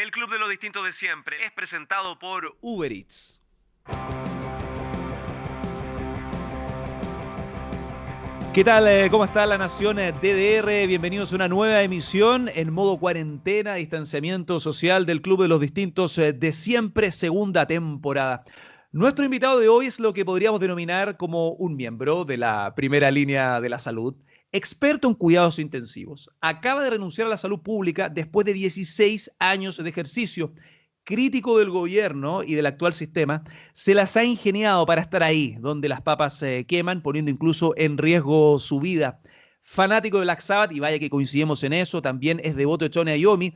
El Club de los Distintos de Siempre es presentado por Uber Eats. ¿Qué tal? ¿Cómo está la nación DDR? Bienvenidos a una nueva emisión en modo cuarentena, distanciamiento social del Club de los Distintos de Siempre, segunda temporada. Nuestro invitado de hoy es lo que podríamos denominar como un miembro de la primera línea de la salud, experto en cuidados intensivos. Acaba de renunciar a la salud pública después de 16 años de ejercicio. Crítico del gobierno y del actual sistema, se las ha ingeniado para estar ahí, donde las papas se queman, poniendo incluso en riesgo su vida. Fanático de Black Sabbath, y vaya que coincidimos en eso, también es devoto de Tony Iommi,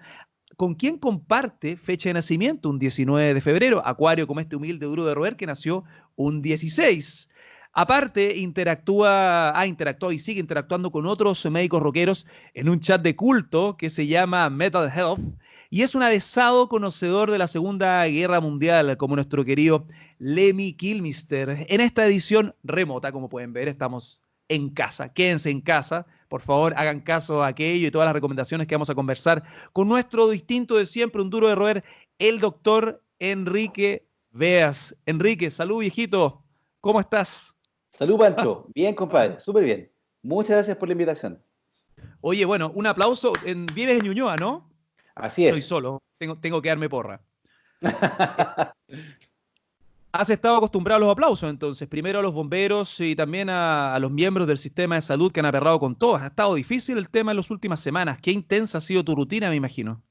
con quien comparte fecha de nacimiento, un 19 de febrero, Acuario como este humilde duro de roer que nació un 16. Aparte, ha interactuado y sigue interactuando con otros médicos rockeros en un chat de culto que se llama Metal Health, y es un avesado conocedor de la Segunda Guerra Mundial, como nuestro querido Lemmy Kilmister. En esta edición remota, como pueden ver, estamos en casa. Quédense en casa, por favor, hagan caso a aquello y todas las recomendaciones que vamos a conversar con nuestro distinto de siempre, un duro de roer, el doctor Enrique Beas. Enrique, salud, viejito. ¿Cómo estás? Salud, Pancho. Bien, compadre. Súper bien. Muchas gracias por la invitación. Oye, bueno, un aplauso. Vives en Ñuñoa, ¿no? Así Estoy es. solo, tengo que darme porra. Eh, ¿Has estado acostumbrado a los aplausos entonces? Primero a los bomberos y también a los miembros del sistema de salud que han aperrado con todos. Ha estado difícil el tema en las últimas semanas. Qué intensa ha sido tu rutina, me imagino.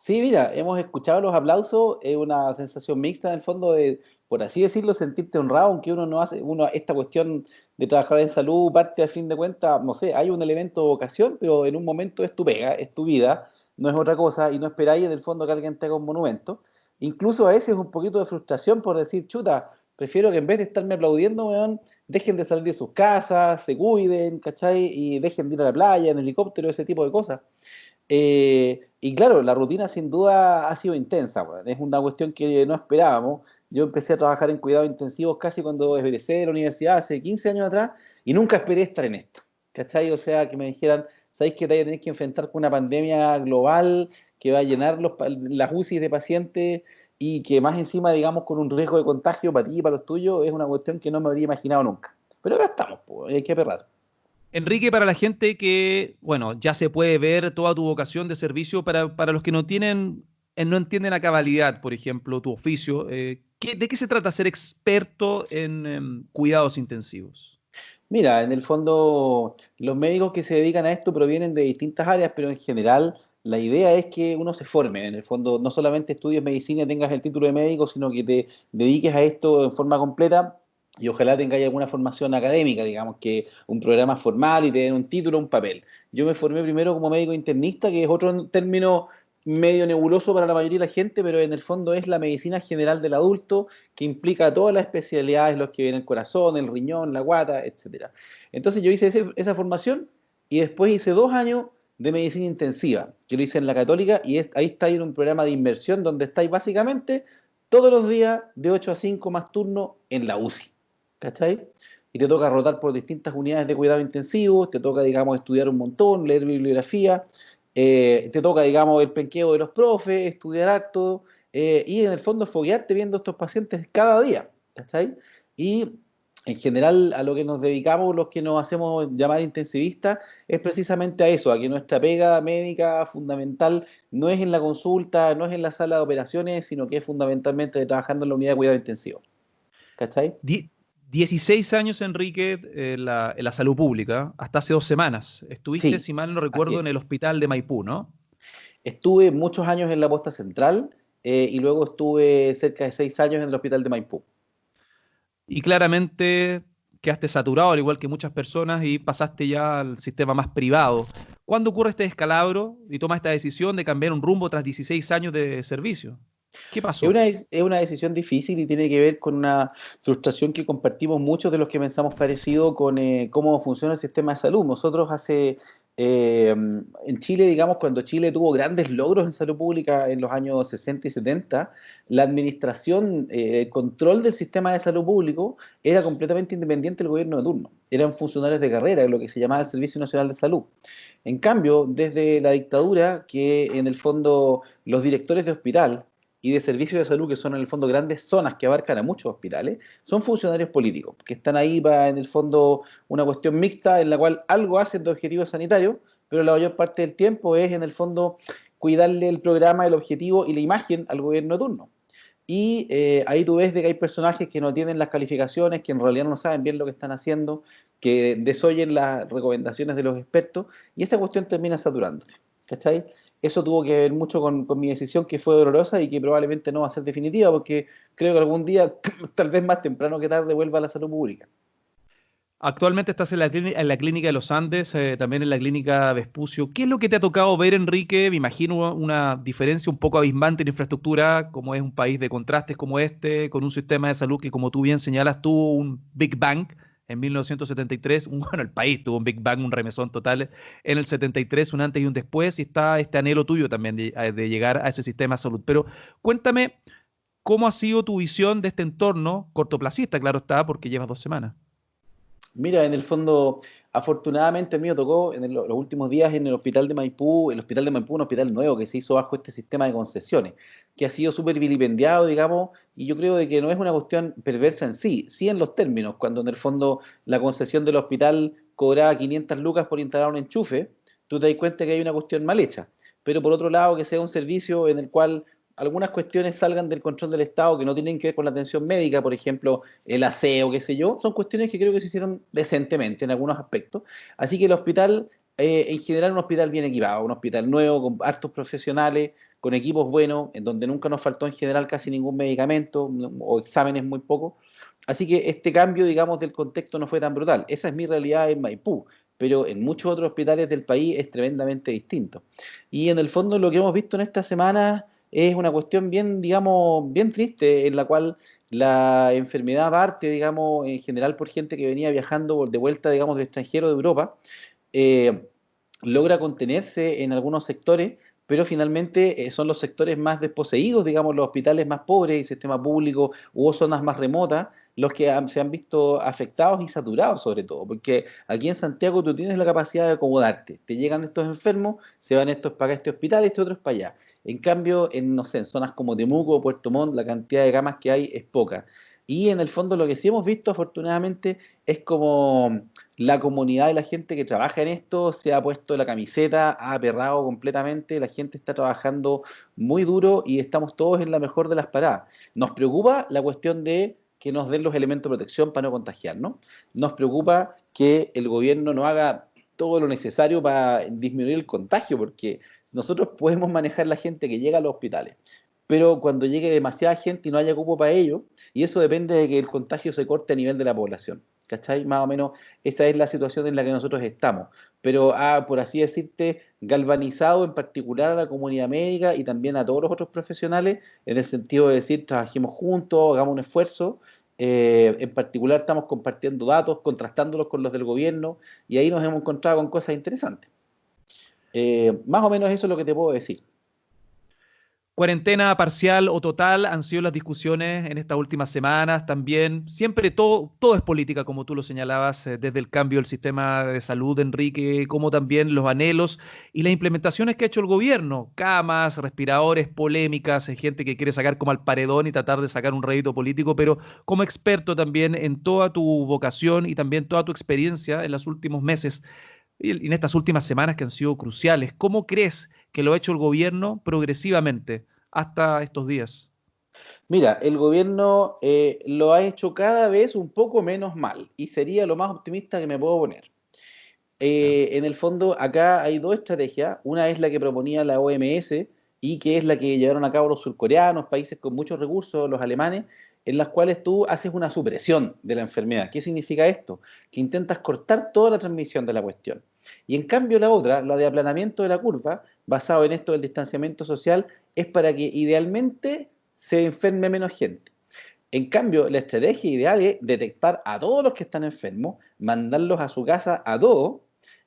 Sí, mira, hemos escuchado los aplausos. Es una sensación mixta en el fondo de, por así decirlo, sentirte honrado, aunque uno no hace, esta cuestión de trabajar en salud parte a fin de cuentas, no sé, hay un elemento de vocación, pero en un momento es tu pega, es tu vida, no es otra cosa, y no esperáis en el fondo que alguien te haga un monumento. Incluso a veces un poquito de frustración por decir, chuta, prefiero que en vez de estarme aplaudiendo, weón, dejen de salir de sus casas, se cuiden, ¿cachai? Y dejen de ir a la playa en helicóptero, ese tipo de cosas. Y claro, la rutina sin duda ha sido intensa, weón. Es una cuestión que no esperábamos. Yo empecé a trabajar en cuidados intensivos casi cuando egresé de la universidad, hace 15 años atrás, y nunca esperé estar en esto. ¿Cachai? O sea, que me dijeran, ¿sabéis que te vas a tener que enfrentar con una pandemia global que va a llenar las UCIs de pacientes y que más encima, digamos, con un riesgo de contagio para ti y para los tuyos? Es una cuestión que no me habría imaginado nunca. Pero acá estamos, pues, hay que perrar. Enrique, para la gente que, bueno, ya se puede ver toda tu vocación de servicio, para los que no tienen, no entienden a cabalidad, por ejemplo, tu oficio, ¿de qué se trata ser experto en cuidados intensivos? Mira, en el fondo los médicos que se dedican a esto provienen de distintas áreas, pero en general la idea es que uno se forme. En el fondo no solamente estudies medicina y tengas el título de médico, sino que te dediques a esto en forma completa y ojalá tengáis alguna formación académica, digamos que un programa formal y te den un título, un papel. Yo me formé primero como médico internista, que es otro término medio nebuloso para la mayoría de la gente, pero en el fondo es la medicina general del adulto que implica todas las especialidades, los que ven el corazón, el riñón, la guata, etcétera. Entonces yo hice esa formación y después hice 2 años de medicina intensiva, que lo hice en la Católica y ahí está en un programa de inmersión donde estáis básicamente todos los días de 8 a 5 más turno en la UCI, ¿cachai? Y te toca rotar por distintas unidades de cuidado intensivos, te toca, digamos, estudiar un montón, leer bibliografía, te toca, digamos, el penqueo de los profes, estudiar harto, y en el fondo foguearte viendo a estos pacientes cada día, ¿cachai? Y en general a lo que nos dedicamos, los que nos hacemos llamar intensivistas, es precisamente a eso, a que nuestra pega médica fundamental no es en la consulta, no es en la sala de operaciones, sino que es fundamentalmente trabajando en la unidad de cuidado intensivo, ¿cachai? Die- 16 años, Enrique, en la salud pública, hasta hace 2 semanas. Estuviste, Sí, si mal no así recuerdo, en es. el hospital de Maipú, ¿no? Estuve muchos años en la posta central, y luego estuve cerca de 6 años en el hospital de Maipú. Y claramente quedaste saturado, al igual que muchas personas, y pasaste ya al sistema más privado. ¿Cuándo ocurre este descalabro y tomas esta decisión de cambiar un rumbo tras 16 años de servicio? ¿Qué pasó? Es una decisión difícil y tiene que ver con una frustración que compartimos muchos de los que pensamos parecido con cómo funciona el sistema de salud. Nosotros en Chile, digamos, cuando Chile tuvo grandes logros en salud pública en los años 60 y 70, la administración, el control del sistema de salud público era completamente independiente del gobierno de turno. Eran funcionarios de carrera, lo que se llamaba el Servicio Nacional de Salud. En cambio, desde la dictadura, que en el fondo los directores de hospital y de servicios de salud, que son en el fondo grandes zonas que abarcan a muchos hospitales, son funcionarios políticos, que están ahí para, en el fondo, una cuestión mixta en la cual algo hacen de objetivo sanitario, pero la mayor parte del tiempo es, en el fondo, cuidarle el programa, el objetivo y la imagen al gobierno de turno. Y ahí tú ves de que hay personajes que no tienen las calificaciones, que en realidad no saben bien lo que están haciendo, que desoyen las recomendaciones de los expertos, y esa cuestión termina saturándose. ¿Cachai? Eso tuvo que ver mucho con mi decisión, que fue dolorosa y que probablemente no va a ser definitiva, porque creo que algún día, tal vez más temprano que tarde, vuelva a la salud pública. Actualmente estás en la clínica de los Andes, también en la clínica Vespucio. ¿Qué es lo que te ha tocado ver, Enrique? Me imagino una diferencia un poco abismante en infraestructura, como es un país de contrastes como este, con un sistema de salud que, como tú bien señalas, tuvo un Big Bang en 1973. Bueno, el país tuvo un Big Bang, un remesón total en el 73, un antes y un después, y está este anhelo tuyo también de llegar a ese sistema de salud. Pero cuéntame, ¿cómo ha sido tu visión de este entorno cortoplacista, claro está, porque llevas 2 semanas? Mira, en el fondo, afortunadamente a mí me tocó los últimos días en el hospital de Maipú, un hospital nuevo que se hizo bajo este sistema de concesiones, que ha sido súper vilipendiado, digamos, y yo creo de que no es una cuestión perversa en sí, sí en los términos, cuando en el fondo la concesión del hospital cobraba 500 lucas por instalar un enchufe, tú te das cuenta que hay una cuestión mal hecha, pero por otro lado que sea un servicio en el cual algunas cuestiones salgan del control del Estado que no tienen que ver con la atención médica, por ejemplo, el aseo, qué sé yo, son cuestiones que creo que se hicieron decentemente en algunos aspectos. Así que el hospital, en general, un hospital bien equipado, un hospital nuevo, con hartos profesionales, con equipos buenos, en donde nunca nos faltó en general casi ningún medicamento o exámenes muy pocos. Así que este cambio, digamos, del contexto no fue tan brutal. Esa es mi realidad en Maipú, pero en muchos otros hospitales del país es tremendamente distinto. Y en el fondo lo que hemos visto en esta semana es una cuestión bien, digamos, bien triste, en la cual la enfermedad parte, digamos, en general por gente que venía viajando de vuelta, digamos, del extranjero de Europa, eh, logra contenerse en algunos sectores, pero finalmente son los sectores más desposeídos, digamos, los hospitales más pobres y sistema público u zonas más remotas, los que se han visto afectados y saturados sobre todo, porque aquí en Santiago tú tienes la capacidad de acomodarte, te llegan estos enfermos, se van estos para este hospital, estos otros para allá. En cambio, no sé, en zonas como Temuco o Puerto Montt, la cantidad de camas que hay es poca. Y en el fondo lo que sí hemos visto, afortunadamente, es como la comunidad de la gente que trabaja en esto se ha puesto la camiseta, ha aperrado completamente, la gente está trabajando muy duro y estamos todos en la mejor de las paradas. Nos preocupa la cuestión de que nos den los elementos de protección para no contagiarnos. Nos preocupa que el gobierno no haga todo lo necesario para disminuir el contagio, porque nosotros podemos manejar la gente que llega a los hospitales, pero cuando llegue demasiada gente y no haya cupo para ello, y eso depende de que el contagio se corte a nivel de la población. ¿Cachai? Más o menos esa es la situación en la que nosotros estamos. Pero por así decirte, galvanizado en particular a la comunidad médica y también a todos los otros profesionales, en el sentido de decir, trabajemos juntos, hagamos un esfuerzo. En particular estamos compartiendo datos, contrastándolos con los del gobierno, y ahí nos hemos encontrado con cosas interesantes. Más o menos eso es lo que te puedo decir. Cuarentena parcial o total han sido las discusiones en estas últimas semanas también. Siempre todo es política, como tú lo señalabas, desde el cambio del sistema de salud, Enrique, como también los anhelos y las implementaciones que ha hecho el gobierno. Camas, respiradores, polémicas, gente que quiere sacar como al paredón y tratar de sacar un rédito político, pero como experto también en toda tu vocación y también toda tu experiencia en los últimos meses y en estas últimas semanas que han sido cruciales. ¿Cómo crees que lo ha hecho el gobierno progresivamente hasta estos días? Mira, el gobierno lo ha hecho cada vez un poco menos mal y sería lo más optimista que me puedo poner. Ya. En el fondo, acá hay dos estrategias. Una es la que proponía la OMS y que es la que llevaron a cabo los surcoreanos, países con muchos recursos, los alemanes, en las cuales tú haces una supresión de la enfermedad. ¿Qué significa esto? Que intentas cortar toda la transmisión de la cuestión. Y en cambio la otra, la de aplanamiento de la curva, basado en esto del distanciamiento social, es para que idealmente se enferme menos gente. En cambio, la estrategia ideal es detectar a todos los que están enfermos, mandarlos a su casa a todos,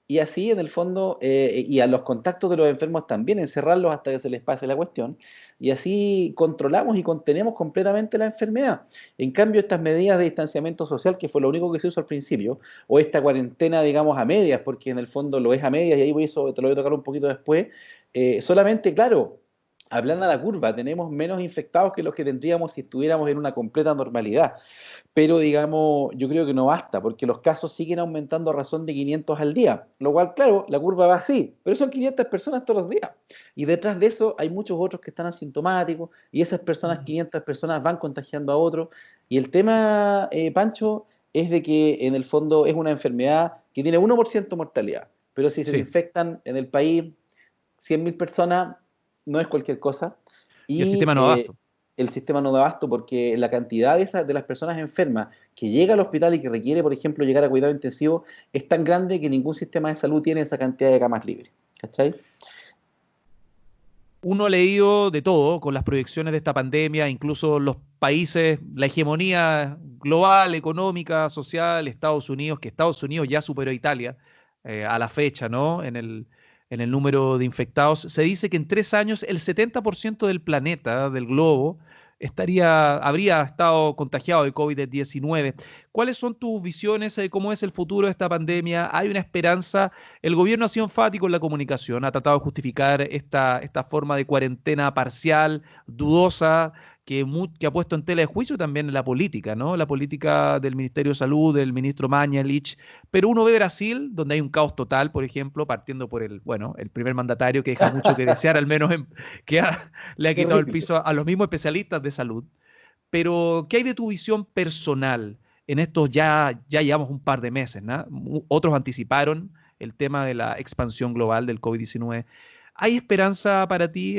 y así en el fondo, y a los contactos de los enfermos también, encerrarlos hasta que se les pase la cuestión, y así controlamos y contenemos completamente la enfermedad. En cambio, estas medidas de distanciamiento social, que fue lo único que se usó al principio, o esta cuarentena, digamos, a medias, porque en el fondo lo es a medias, y ahí eso te lo voy a tocar un poquito después, solamente, claro, aplana la curva, tenemos menos infectados que los que tendríamos si estuviéramos en una completa normalidad. Pero digamos, yo creo que no basta, porque los casos siguen aumentando a razón de 500 al día, lo cual, claro, la curva va así, pero son 500 personas todos los días. Y detrás de eso hay muchos otros que están asintomáticos, y esas personas, Mm. 500 personas, van contagiando a otros. Y el tema, Pancho, es de que en el fondo es una enfermedad que tiene 1% mortalidad, pero si se Sí, infectan en el país 100.000 personas, no es cualquier cosa. y el Y sistema no da abasto. el sistema no da abasto porque la cantidad de las personas enfermas que llega al hospital y que requiere, por ejemplo, llegar a cuidado intensivo es tan grande que ningún sistema de salud tiene esa cantidad de camas libres. ¿Cachai? Uno ha leído de todo con las proyecciones de esta pandemia, incluso los países, la hegemonía global, económica, social, Estados Unidos, que Estados Unidos ya superó a Italia a la fecha, ¿no? En el número de infectados. Se dice que en 3 años el 70% del planeta, del globo, habría estado contagiado de COVID-19. ¿Cuáles son tus visiones de cómo es el futuro de esta pandemia? ¿Hay una esperanza? El gobierno ha sido enfático en la comunicación, ha tratado de justificar esta forma de cuarentena parcial, dudosa, que ha puesto en tela de juicio también en la política, ¿no? La política del Ministerio de Salud, del ministro Mañalich. Pero uno ve Brasil, donde hay un caos total, por ejemplo, partiendo por el primer mandatario que deja mucho que desear, al menos le ha quitado el Terrible. piso a los mismos especialistas de salud. Pero, ¿qué hay de tu visión personal? En estos ya llevamos un par de meses, ¿no? Otros anticiparon el tema de la expansión global del COVID-19. ¿Hay esperanza para ti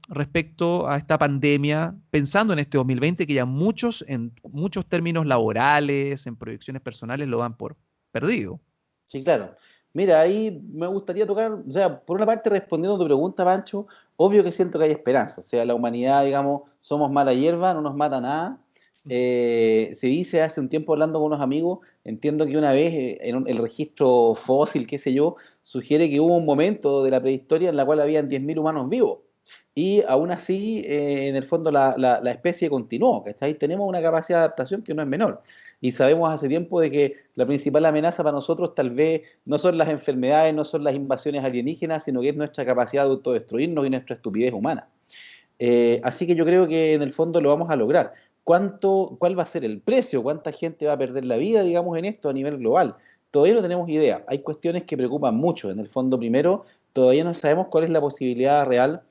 respecto a esta pandemia, pensando en este 2020, que ya muchos, en muchos términos laborales, en proyecciones personales, lo dan por perdido? Sí, claro. Mira, ahí me gustaría tocar, o sea, por una parte respondiendo a tu pregunta, Pancho, obvio que siento que hay esperanza, o sea, la humanidad, digamos, somos mala hierba, no nos mata nada. Se dice hace un tiempo hablando con unos amigos, entiendo que una vez el registro fósil, qué sé yo, sugiere que hubo un momento de la prehistoria en la cual habían 10.000 humanos vivos. Y aún así, en el fondo, la especie continuó, ¿cachai? Tenemos una capacidad de adaptación que no es menor. Y sabemos hace tiempo de que la principal amenaza para nosotros tal vez no son las enfermedades, no son las invasiones alienígenas, sino que es nuestra capacidad de autodestruirnos y nuestra estupidez humana. Así que yo creo que en el fondo lo vamos a lograr. ¿Cuál va a ser el precio? ¿Cuánta gente va a perder la vida, digamos, en esto a nivel global? Todavía no tenemos idea. Hay cuestiones que preocupan mucho. En el fondo, primero, todavía no sabemos cuál es la posibilidad real.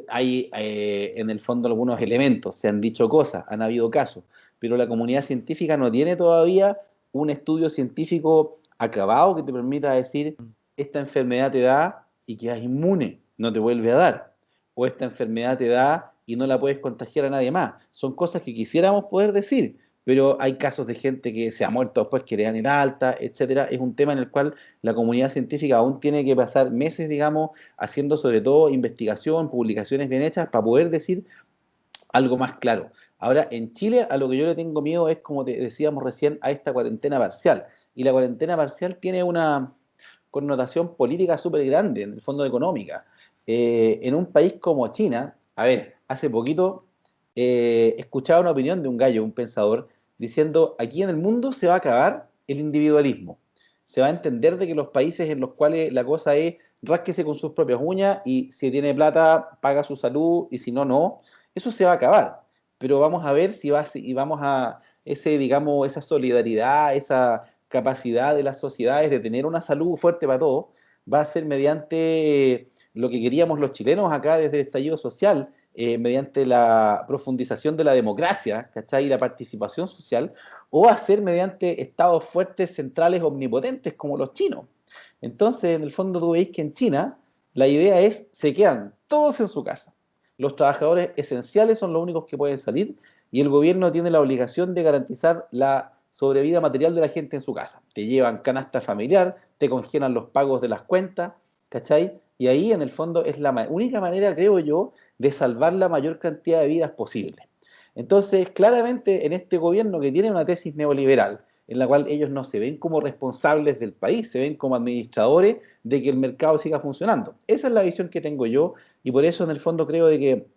Hay, en el fondo, algunos elementos, se han dicho cosas, han habido casos, pero la comunidad científica no tiene todavía un estudio científico acabado que te permita decir, esta enfermedad te da y quedas inmune, no te vuelve a dar, o esta enfermedad te da y no la puedes contagiar a nadie más. Son cosas que quisiéramos poder decir, pero hay casos de gente que se ha muerto después, que le dan el alta, etcétera. Es un tema en el cual la comunidad científica aún tiene que pasar meses, digamos, haciendo sobre todo investigación, publicaciones bien hechas para poder decir algo más claro. Ahora, en Chile, a lo que yo le tengo miedo es, como te decíamos recién, a esta cuarentena parcial. Y la cuarentena parcial tiene una connotación política súper grande, en el fondo económica. En un país como China, a ver, hace poquito escuchaba una opinión de un gallo, un pensador, diciendo, aquí en el mundo se va a acabar el individualismo. Se va a entender de que los países en los cuales la cosa es rásquese con sus propias uñas y si tiene plata, paga su salud y si no, no. Eso se va a acabar. Pero vamos a ver y vamos a digamos, esa solidaridad, esa capacidad de las sociedades de tener una salud fuerte para todos, va a ser mediante lo que queríamos los chilenos acá desde el estallido social, mediante la profundización de la democracia, ¿cachai? Y la participación social, o va a ser mediante estados fuertes, centrales, omnipotentes como los chinos. Entonces, en el fondo, tú veis que en China la idea es, se quedan todos en su casa. Los trabajadores esenciales son los únicos que pueden salir y el gobierno tiene la obligación de garantizar la sobrevida material de la gente en su casa. Te llevan canasta familiar, te congelan los pagos de las cuentas, ¿cachai? y ahí en el fondo es la única manera, creo yo, de salvar la mayor cantidad de vidas posible. Entonces, claramente en este gobierno que tiene una tesis neoliberal, en la cual ellos no se ven como responsables del país, se ven como administradores de que el mercado siga funcionando. Esa es la visión que tengo yo y por eso en el fondo creo de que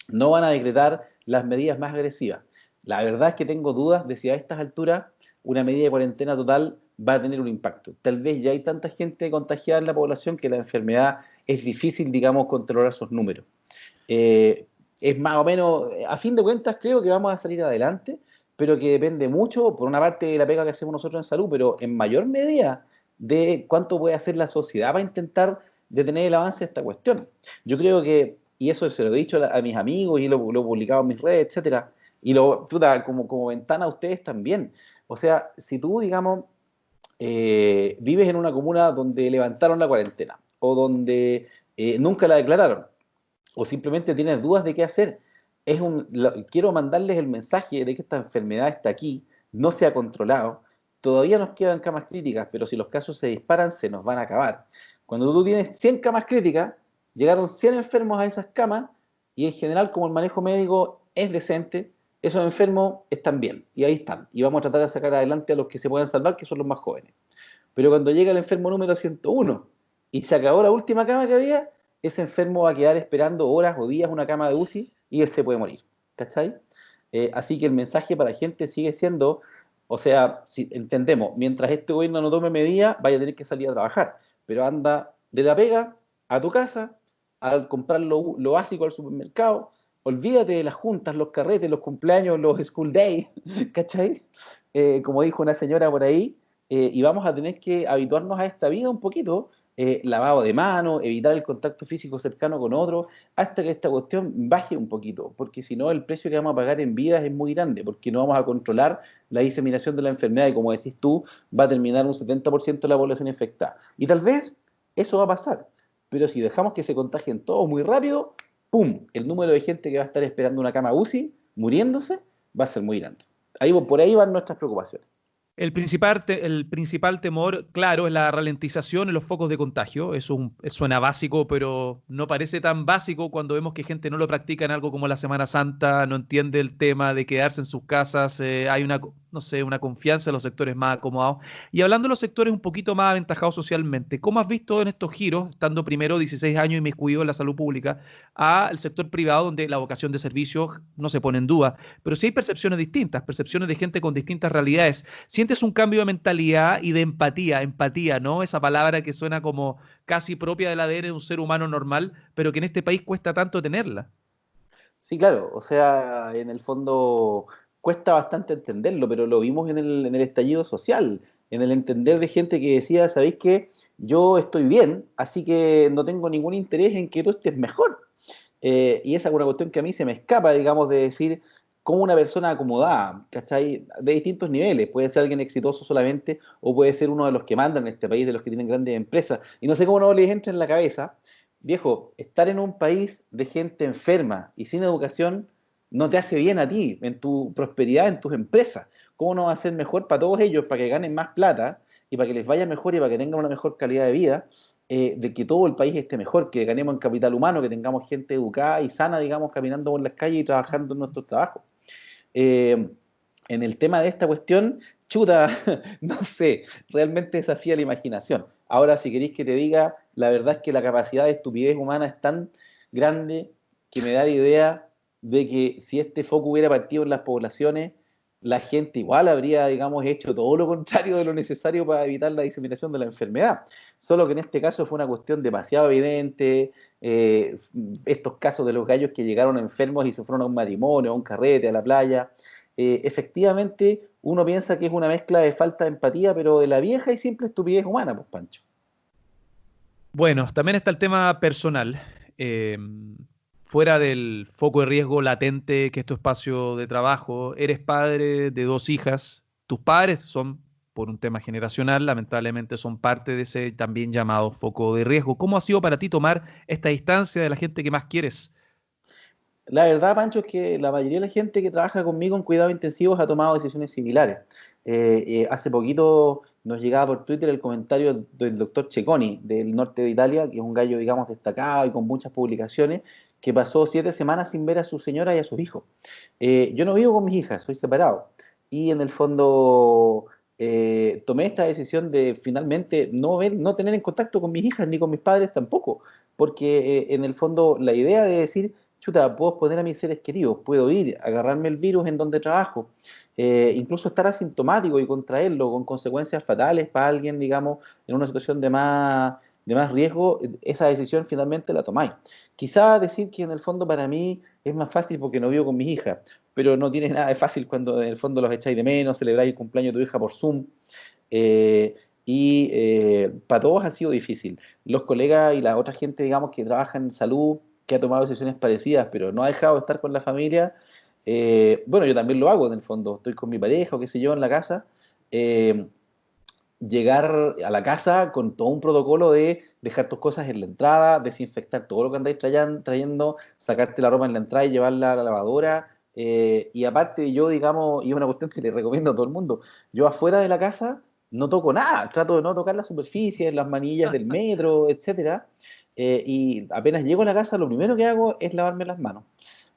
no van a decretar las medidas más agresivas. La verdad es que tengo dudas de si a estas alturas una medida de cuarentena total va a tener un impacto. Tal vez ya hay tanta gente contagiada en la población que la enfermedad es difícil, digamos, controlar sus números. Eh, es más o menos, a fin de cuentas, creo que vamos a salir adelante, pero que depende mucho, por una parte, de la pega que hacemos nosotros en salud, pero en mayor medida de cuánto puede hacer la sociedad para intentar detener el avance de esta cuestión. Yo creo que, y eso se lo he dicho a mis amigos y lo he publicado en mis redes, etcétera, y puta, como ventana a ustedes también. O sea, si tú, digamos, vives en una comuna donde levantaron la cuarentena o donde nunca la declararon, o simplemente tienes dudas de qué hacer, quiero mandarles el mensaje de que esta enfermedad está aquí, no se ha controlado, todavía nos quedan camas críticas, pero si los casos se disparan, se nos van a acabar. Cuando tú tienes 100 camas críticas, llegaron 100 enfermos a esas camas y en general, como el manejo médico es decente, esos enfermos están bien y ahí están. Y vamos a tratar de sacar adelante a los que se puedan salvar, que son los más jóvenes. Pero cuando llega el enfermo número 101 y se acabó la última cama que había, ese enfermo va a quedar esperando horas o días una cama de UCI y él se puede morir. ¿Cachai? Así que el mensaje para la gente sigue siendo, o sea, si entendemos, mientras este gobierno no tome medidas, vaya a tener que salir a trabajar, pero anda de la pega a tu casa, a comprar lo básico al supermercado, olvídate de las juntas, los carretes, los cumpleaños, los school days, ¿cachai? Como dijo una señora por ahí, y vamos a tener que habituarnos a esta vida un poquito, lavado de manos, evitar el contacto físico cercano con otros, hasta que esta cuestión baje un poquito, porque si no el precio que vamos a pagar en vidas es muy grande, porque no vamos a controlar la diseminación de la enfermedad y como decís tú, va a terminar un 70% de la población infectada. Y tal vez eso va a pasar, pero si dejamos que se contagien todos muy rápido, ¡pum! El número de gente que va a estar esperando una cama UCI, muriéndose, va a ser muy grande. Por ahí van nuestras preocupaciones. El principal temor, claro, es la ralentización en los focos de contagio. Suena básico, pero no parece tan básico cuando vemos que gente no lo practica en algo como la Semana Santa, no entiende el tema de quedarse en sus casas, hay una, no sé, una confianza en los sectores más acomodados. Y hablando de los sectores un poquito más aventajados socialmente, ¿cómo has visto en estos giros, estando primero 16 años inmiscuido en la salud pública, al sector privado donde la vocación de servicio no se pone en duda? Pero sí hay percepciones distintas, percepciones de gente con distintas realidades. ¿Sientes un cambio de mentalidad y de empatía, ¿no? Esa palabra que suena como casi propia del ADN de un ser humano normal, pero que en este país cuesta tanto tenerla. Sí, claro, o sea, en el fondo cuesta bastante entenderlo, pero lo vimos en el estallido social, en el entender de gente que decía, ¿sabéis qué? Yo estoy bien, así que no tengo ningún interés en que tú estés mejor. Y esa es una cuestión que a mí se me escapa, digamos, de decir cómo una persona acomodada, ¿cachai? De distintos niveles, puede ser alguien exitoso solamente o puede ser uno de los que mandan en este país, de los que tienen grandes empresas. Y no sé cómo no les entra en la cabeza, viejo, estar en un país de gente enferma y sin educación no te hace bien a ti, en tu prosperidad, en tus empresas. ¿Cómo no va a ser mejor para todos ellos, para que ganen más plata y para que les vaya mejor y para que tengan una mejor calidad de vida? De que todo el país esté mejor, que ganemos en capital humano, que tengamos gente educada y sana, digamos, caminando por las calles y trabajando en nuestros trabajos. Eh, en el tema de esta cuestión, chuta, no sé, realmente desafía la imaginación. Ahora, si queréis que te diga, la verdad es que la capacidad de estupidez humana es tan grande que me da la idea de que si este foco hubiera partido en las poblaciones, la gente igual habría, digamos, hecho todo lo contrario de lo necesario para evitar la diseminación de la enfermedad. Solo que en este caso fue una cuestión demasiado evidente, estos casos de los gallos que llegaron enfermos y se fueron a un matrimonio, a un carrete, a la playa. Efectivamente, uno piensa que es una mezcla de falta de empatía, pero de la vieja y simple estupidez humana, pues Pancho. Bueno, también está el tema personal. Eh, Fuera del foco de riesgo latente que es tu espacio de trabajo, eres padre de dos hijas. Tus padres son, por un tema generacional, lamentablemente son parte de ese también llamado foco de riesgo. ¿Cómo ha sido para ti tomar esta distancia de la gente que más quieres? La verdad, Pancho, es que la mayoría de la gente que trabaja conmigo en cuidados intensivos ha tomado decisiones similares. Hace poquito nos llegaba por Twitter el comentario del doctor Cecconi, del norte de Italia, que es un gallo, digamos, destacado y con muchas publicaciones, que pasó 7 semanas sin ver a su señora y a sus hijos. Yo no vivo con mis hijas, soy separado. Y en el fondo tomé esta decisión de finalmente no tener en contacto con mis hijas ni con mis padres tampoco, porque en el fondo la idea de decir, chuta, puedo exponer a mis seres queridos, puedo ir, agarrarme el virus en donde trabajo, incluso estar asintomático y contraerlo con consecuencias fatales para alguien, digamos, en una situación de más riesgo, esa decisión finalmente la tomáis. Quizá decir que en el fondo para mí es más fácil porque no vivo con mis hijas, pero no tiene nada de fácil cuando en el fondo los echáis de menos, celebráis el cumpleaños de tu hija por Zoom. eh, para todos ha sido difícil. Los colegas y la otra gente, digamos, que trabaja en salud, que ha tomado decisiones parecidas, pero no ha dejado de estar con la familia. Bueno, yo también lo hago en el fondo. Estoy con mi pareja o qué sé yo en la casa. eh, Llegar a la casa con todo un protocolo de dejar tus cosas en la entrada, desinfectar todo lo que andáis trayendo, sacarte la ropa en la entrada y llevarla a la lavadora. Y aparte yo, digamos, y es una cuestión que le recomiendo a todo el mundo, yo afuera de la casa no toco nada, trato de no tocar las superficies, las manillas del metro, etcétera. Y apenas llego a la casa, lo primero que hago es lavarme las manos.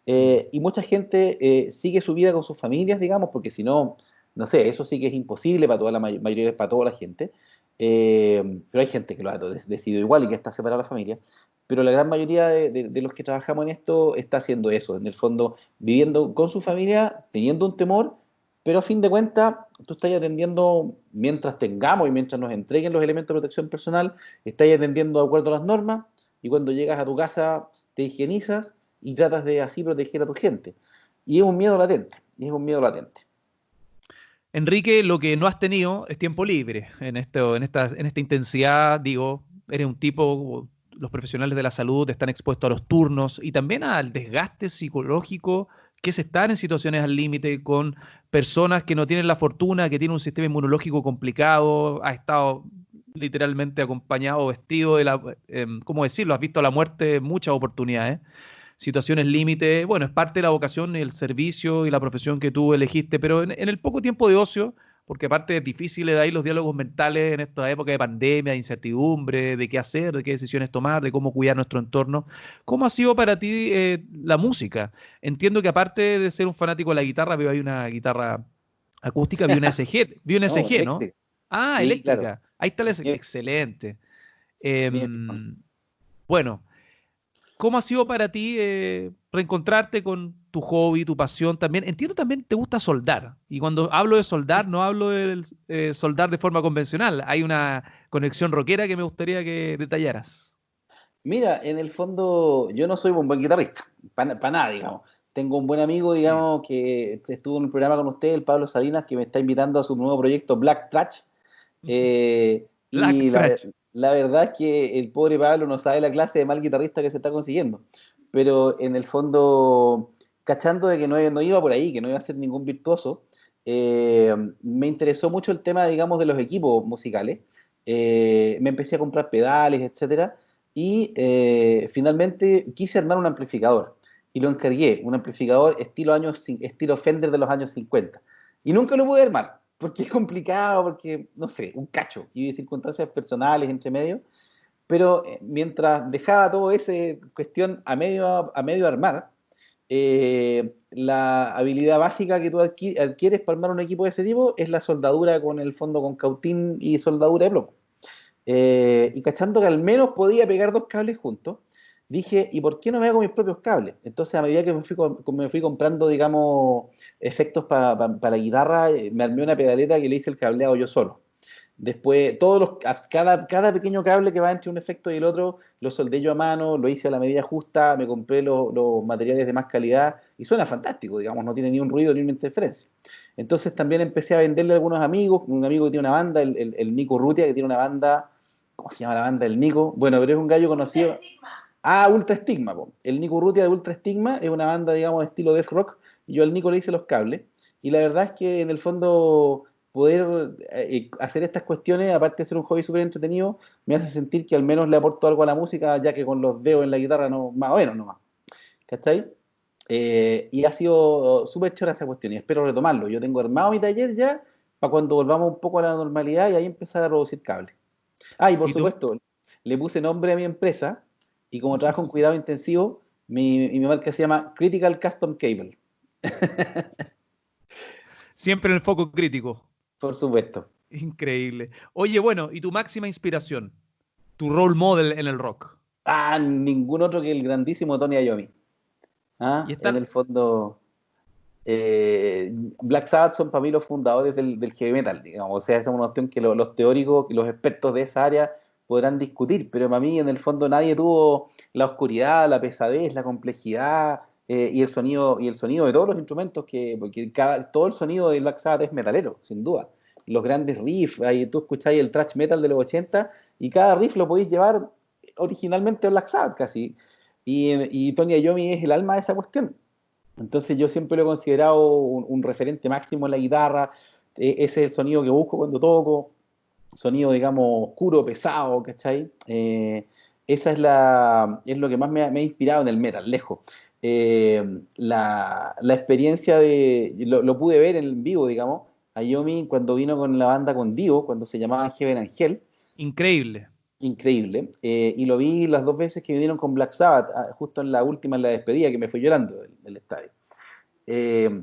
Mm. Y mucha gente sigue su vida con sus familias, digamos, porque si no, no sé, eso sí que es imposible para toda la mayoría, para toda la gente. Pero hay gente que lo ha decidido igual y que está separada de la familia. Pero la gran mayoría de los que trabajamos en esto está haciendo eso, en el fondo, viviendo con su familia, teniendo un temor, pero a fin de cuentas, tú estás atendiendo, mientras tengamos y mientras nos entreguen los elementos de protección personal, estás atendiendo de acuerdo a las normas, y cuando llegas a tu casa te higienizas y tratas de así proteger a tu gente. Y es un miedo latente, y es un miedo latente. Enrique, lo que no has tenido es tiempo libre en esta intensidad, digo, eres un tipo, los profesionales de la salud están expuestos a los turnos y también al desgaste psicológico que es estar en situaciones al límite con personas que no tienen la fortuna, que tienen un sistema inmunológico complicado, has estado literalmente acompañado, vestido de ¿cómo decirlo? Has visto la muerte en muchas oportunidades, situaciones límite. Bueno, es parte de la vocación, el servicio y la profesión que tú elegiste, pero en el poco tiempo de ocio, porque aparte es difícil de ahí los diálogos mentales en esta época de pandemia, de incertidumbre, de qué hacer, de qué decisiones tomar, de cómo cuidar nuestro entorno. ¿Cómo ha sido para ti la música? Entiendo que aparte de ser un fanático de la guitarra, veo ahí una guitarra acústica, vi una No, SG, ¿no? eléctrico. Ah, Sí, claro. eléctrica. Ahí está Bien, excelente. bien. Em, bueno, ¿cómo ha sido para ti reencontrarte con tu hobby, tu pasión también? Entiendo también te gusta soldar. Y cuando hablo de soldar, no hablo de soldar de forma convencional. Hay una conexión rockera que me gustaría que detallaras. Mira, en el fondo yo no soy un buen guitarrista, para nada, digamos. Tengo un buen amigo, Bien. digamos, que estuvo en un programa con usted, el Pablo Salinas, que me está invitando a su nuevo proyecto Black Trash. Y Black Trash. la verdad es que el pobre Pablo no sabe la clase de mal guitarrista que se está consiguiendo. Pero en el fondo, cachando de que no iba por ahí, que no iba a ser ningún virtuoso, me interesó mucho el tema, digamos, de los equipos musicales. Me empecé a comprar pedales, etcétera, y finalmente quise armar un amplificador. Y lo encargué, un amplificador estilo Fender de los años 50. Y nunca lo pude armar porque es complicado, porque, no sé, un cacho, y circunstancias personales entre medio, pero mientras dejaba todo esa cuestión a medio armar, la habilidad básica que tú adquieres para armar un equipo de ese tipo es la soldadura con el fondo con cautín y soldadura de plomo. Y cachando que al menos podía pegar dos cables juntos, dije, ¿y por qué no me hago mis propios cables? Entonces, a medida que me fui comprando, digamos, efectos para la guitarra, me armé una pedaleta que le hice el cableado yo solo. Después, cada pequeño cable que va entre un efecto y el otro, lo soldé yo a mano, lo hice a la medida justa, me compré los materiales de más calidad y suena fantástico, digamos, no tiene ni un ruido ni una interferencia. Entonces también empecé a venderle a algunos amigos, un amigo que tiene una banda, el Nico Rutia, que tiene una banda. ¿Cómo se llama la banda del Nico? Bueno, pero es un gallo conocido. Ah, Ultra Stigma, po. El Nico Rutia de Ultra Stigma es una banda, digamos, de estilo death rock, y yo al Nico le hice los cables. Y la verdad es que en el fondo poder hacer estas cuestiones, aparte de ser un hobby súper entretenido, me hace sentir que al menos le aporto algo a la música, ya que con los dedos en la guitarra no, más o menos nomás. ¿Cachai? Y ha sido súper chora esa cuestión y espero retomarlo. Yo tengo armado mi taller ya, para cuando volvamos un poco a la normalidad y ahí empezar a producir cable. Ah, y por ¿Y tú? supuesto, le puse nombre a mi empresa y como trabajo en cuidado intensivo, mi marca se llama Critical Custom Cable, Siempre en el foco crítico. por supuesto. Increíble. Oye, bueno, ¿y tu máxima inspiración? Tu role model en el rock. Ah, ningún otro que el grandísimo Tony Iommi. Y Ah, en están, el fondo, Black Sabbath son para mí los fundadores del heavy metal, digamos. O sea, esa es una cuestión que los teóricos y los expertos de esa área podrán discutir, pero para mí en el fondo nadie tuvo la oscuridad, la pesadez, la complejidad y el sonido de todos los instrumentos porque todo el sonido de Black Sabbath es metalero, sin duda. Los grandes riffs, ahí tú escucháis el thrash metal de los 80 y cada riff lo podéis llevar originalmente a Black Sabbath casi. Y Tony Iommi es el alma de esa cuestión. Entonces yo siempre lo he considerado un referente máximo en la guitarra. Ese es el sonido que busco cuando toco, sonido, digamos, oscuro, pesado, ¿cachai? Esa es lo que más me ha inspirado en el metal, lejos. La experiencia lo pude ver en vivo, digamos, a Yomi cuando vino con la banda con Dio, cuando se llamaba Heaven Angel, increíble. increíble. Y lo vi las dos veces que vinieron con Black Sabbath, justo en la última, en la despedida, que me fui llorando del estadio. Eh,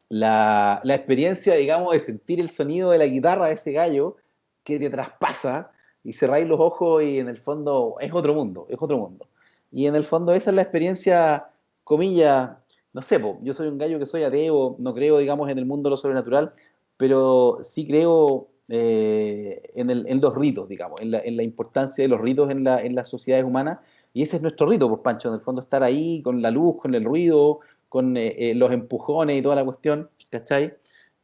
la experiencia, digamos, de sentir el sonido de la guitarra de ese gallo que te traspasa y cerráis los ojos y en el fondo es otro mundo, es otro mundo. Y en el fondo esa es la experiencia, comilla, no sé, po, yo soy un gallo que soy ateo, no creo, digamos, en el mundo de lo sobrenatural, pero sí creo en los ritos, digamos, en la importancia de los ritos en las sociedades humanas. Y ese es nuestro rito, pues Pancho, en el fondo estar ahí con la luz, con el ruido, con los empujones y toda la cuestión, ¿cachai?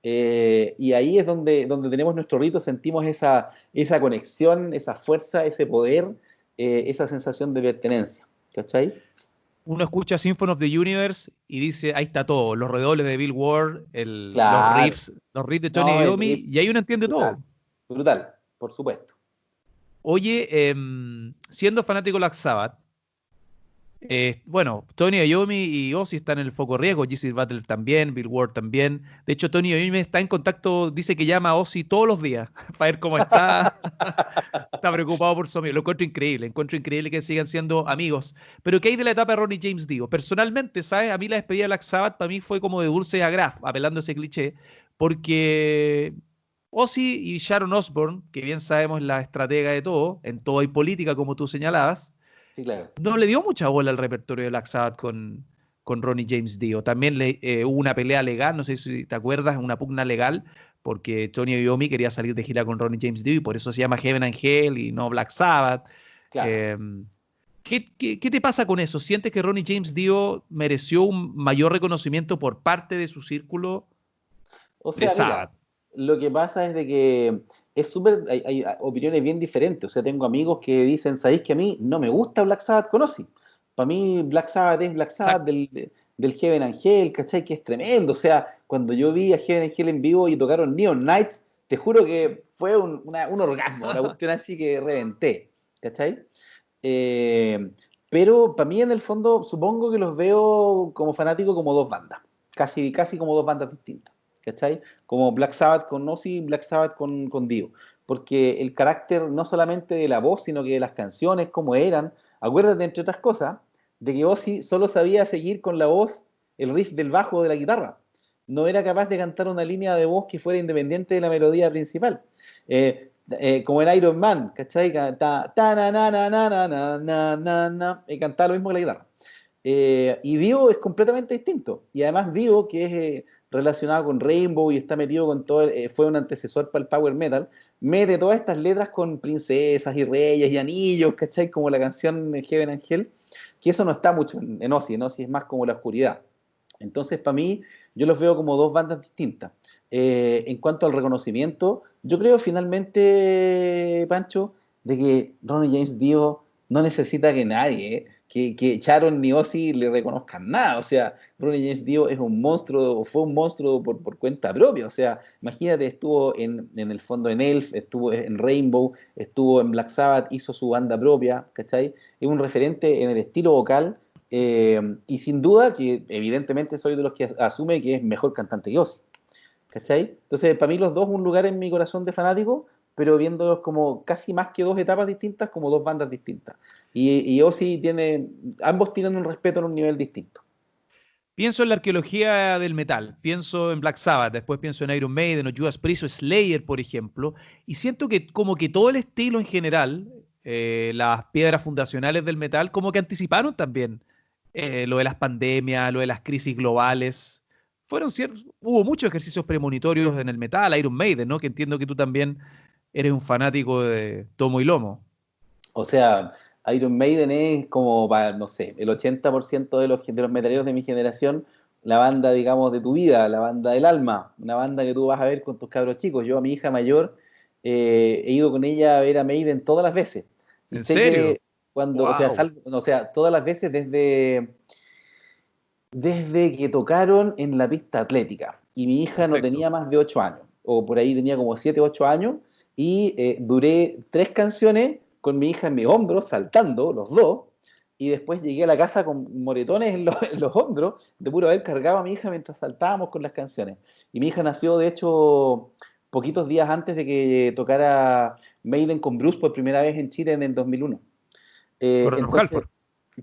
Y ahí es donde tenemos nuestro rito, sentimos esa conexión, esa fuerza, ese poder, esa sensación de pertenencia, ¿cachai? Uno escucha Symphony of the Universe y dice, ahí está todo, los redobles de Bill Ward, Claro, los riffs de Tony no, Iommi, es y ahí uno entiende brutal, todo. brutal, por supuesto. Oye, siendo fanático de Black Sabbath, bueno, Tony Iommi y Ozzy están en el foco de riesgo, Jesse Butler también, Bill Ward también. De hecho, Tony Iommi está en contacto, dice que llama a Ozzy todos los días para ver cómo está. Está preocupado por su amigo. Lo encuentro increíble que sigan siendo amigos. Pero ¿qué hay de la etapa de Ronnie James Dio? Personalmente, ¿sabes? A mí la despedida de Black Sabbath para mí fue como de Dulce a Graf, apelando a ese cliché, porque Ozzy y Sharon Osbourne, que bien sabemos la estratega de todo, en todo hay política, como tú señalabas, Sí, claro. no le dio mucha bola al repertorio de Black Sabbath con Ronnie James Dio. También hubo una pelea legal, no sé si te acuerdas, una pugna legal, porque Tony Iommi quería salir de gira con Ronnie James Dio y por eso se llama Heaven Angel y no Black Sabbath. Claro. Eh, ¿qué te pasa con eso? ¿Sientes que Ronnie James Dio mereció un mayor reconocimiento por parte de su círculo O de sea, mira, Sabbath? lo que pasa es de que es súper, hay opiniones bien diferentes. O sea, tengo amigos que dicen, ¿sabéis que a mí no me gusta Black Sabbath con Ozzy? Para mí Black Sabbath es Black Sabbath Exacto. del Heaven Angel, ¿cachai? Que es tremendo. O sea, cuando yo vi a Heaven Angel en vivo y tocaron Neon Nights, te juro que fue un orgasmo, una cuestión así que reventé, ¿cachai? Eh, pero para mí en el fondo supongo que los veo como fanático como dos bandas, casi como dos bandas distintas, ¿cachai? Como Black Sabbath con Ozzy, Black Sabbath con Dio, porque el carácter no solamente de la voz, sino que de las canciones, cómo eran, acuérdate entre otras cosas, de que Ozzy solo sabía seguir con la voz el riff del bajo de la guitarra, no era capaz de cantar una línea de voz que fuera independiente de la melodía principal. Como en Iron Man, ¿cachai? Canta, ta, na, na, na, na, na, na, na, na, na, y cantaba lo mismo que la guitarra. Y Dio es completamente distinto. Y además Dio, que es relacionado con Rainbow y está metido con todo, fue un antecesor para el Power Metal, mete todas estas letras con princesas y reyes y anillos, ¿cachai? Como la canción Heaven Angel, que eso no está mucho en Ozzy, en Ozzy es más como la oscuridad. Entonces, para mí, yo los veo como dos bandas distintas. En cuanto al reconocimiento, yo creo finalmente, Pancho, de que Ronnie James Dio no necesita que nadie, que Sharon ni Ozzy le reconozcan nada. O sea, Ronnie James Dio es un monstruo, fue un monstruo por cuenta propia. O sea, imagínate, estuvo en el fondo en Elf, estuvo en Rainbow, estuvo en Black Sabbath, hizo su banda propia, ¿cachai? Es un referente en el estilo vocal y sin duda que evidentemente soy de los que asume que es mejor cantante que Ozzy. ¿cachai? Entonces, para mí los dos un lugar en mi corazón de fanático, pero viéndolos como casi más que dos etapas distintas, como dos bandas distintas. Y Ozzy tiene, ambos tienen un respeto en un nivel distinto. Pienso en la arqueología del metal, pienso en Black Sabbath, después pienso en Iron Maiden o Judas Priest o Slayer, por ejemplo, y siento que como que todo el estilo en general, las piedras fundacionales del metal, como que anticiparon también lo de las pandemias, lo de las crisis globales. Hubo muchos ejercicios premonitorios en el metal, Iron Maiden, ¿no? Que entiendo que tú también eres un fanático de tomo y lomo. O sea, Iron Maiden es como, para, no sé, el 80% de los metaleros de mi generación, la banda, digamos, de tu vida, la banda del alma, una banda que tú vas a ver con tus cabros chicos. Yo a mi hija mayor he ido con ella a ver a Maiden todas las veces. Y ¿En sé serio? que cuando, o sea, ¡Wow! o sea, todas las veces desde que tocaron en la pista atlética. Y mi hija no Perfecto. tenía más de 8 años, o por ahí tenía como 7 8 años, y duré 3 canciones con mi hija en mis hombros, saltando, los dos, y después llegué a la casa con moretones en los hombros, de puro haber cargado a mi hija mientras saltábamos con las canciones. Y mi hija nació, de hecho, poquitos días antes de que tocara Maiden con Bruce por primera vez en Chile en el 2001. Con Rob Entonces, Halford.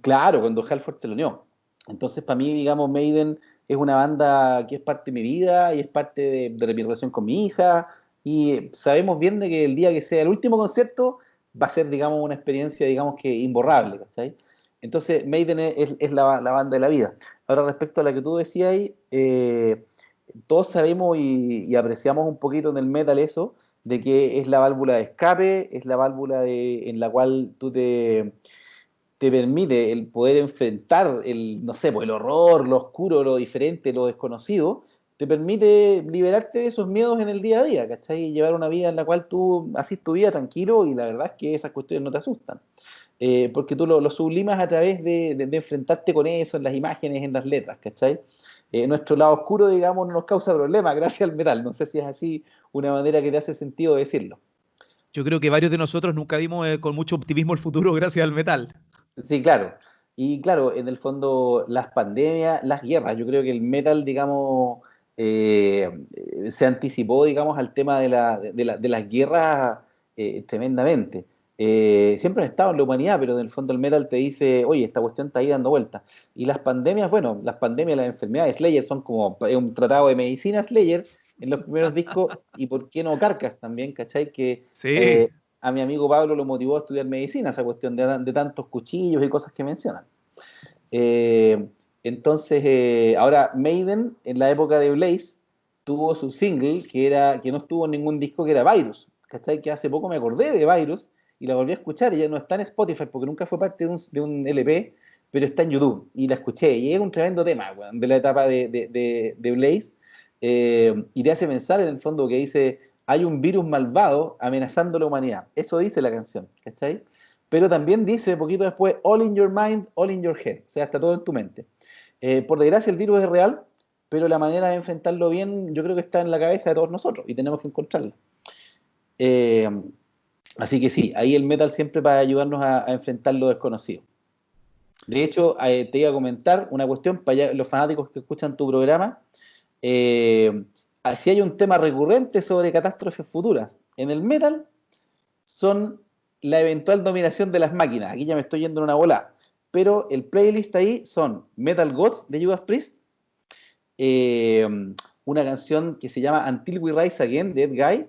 claro, cuando Halford te lo unió. Entonces, para mí, digamos, Maiden es una banda que es parte de mi vida y es parte de mi relación con mi hija. Y sabemos bien de que el día que sea el último concierto va a ser, digamos, una experiencia, digamos, que imborrable, ¿cachai? Entonces, Maiden es la banda de la vida. Ahora, respecto a la que tú decías ahí, todos sabemos y apreciamos un poquito en el metal eso, de que es la válvula de escape, es la válvula en la cual tú te permite el poder enfrentar el, no sé, pues el horror, lo oscuro, lo diferente, lo desconocido, te permite liberarte de esos miedos en el día a día, ¿cachai? Y llevar una vida en la cual tú haces tu vida tranquilo y la verdad es que esas cuestiones no te asustan. Porque tú lo sublimas a través de enfrentarte con eso, en las imágenes, en las letras, ¿cachai? Nuestro lado oscuro, digamos, no nos causa problemas gracias al metal. No sé si es así una manera que te hace sentido decirlo. Yo creo que varios de nosotros nunca vimos con mucho optimismo el futuro gracias al metal. Sí, claro. Y claro, en el fondo las pandemias, las guerras, yo creo que el metal, digamos, se anticipó, digamos, al tema de las guerras tremendamente. Siempre han estado en la humanidad, pero en el fondo el metal te dice, oye, esta cuestión está ahí dando vueltas. Y las pandemias, bueno, las pandemias, las enfermedades, Slayer son como un tratado de medicina, Slayer, en los primeros discos, y por qué no Carcass también, ¿cachai? Que Sí, eh, a mi amigo Pablo lo motivó a estudiar medicina, esa cuestión de tantos cuchillos y cosas que mencionan. Eh, entonces, ahora Maiden, en la época de Blaze, tuvo su single que no estuvo en ningún disco, que era Virus. ¿Cachai? Que hace poco me acordé de Virus y la volví a escuchar y ya no está en Spotify porque nunca fue parte de un LP, pero está en YouTube y la escuché y es un tremendo tema, weón, de la etapa de Blaze. Y te hace pensar en el fondo que dice, hay un virus malvado amenazando la humanidad. Eso dice la canción, ¿cachai? Pero también dice, poquito después, all in your mind, all in your head. O sea, está todo en tu mente. Por desgracia, el virus es real, pero la manera de enfrentarlo bien, yo creo que está en la cabeza de todos nosotros y tenemos que encontrarla. Eh, Así que sí, ahí el metal siempre para ayudarnos a enfrentar lo desconocido. De hecho, te iba a comentar una cuestión para los fanáticos que escuchan tu programa. Eh, Si hay un tema recurrente sobre catástrofes futuras en el metal, son la eventual dominación de las máquinas. Aquí ya me estoy yendo en una bola. Pero el playlist ahí son Metal Gods de Judas Priest, eh, una canción que se llama Until We Rise Again de Ed Guy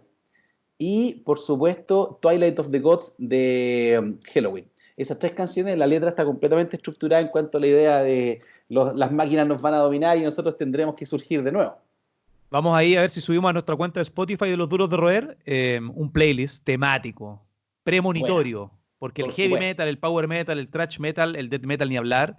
y, por supuesto, Twilight of the Gods de Halloween. Esas tres canciones, la letra está completamente estructurada en cuanto a la idea de las máquinas nos van a dominar y nosotros tendremos que surgir de nuevo. vamos ahí a ver si subimos a nuestra cuenta de Spotify de los Duros de Roer un playlist temático, Bueno, premonitorio, porque el por heavy supuesto. metal, el power metal, el thrash metal, el death metal ni hablar,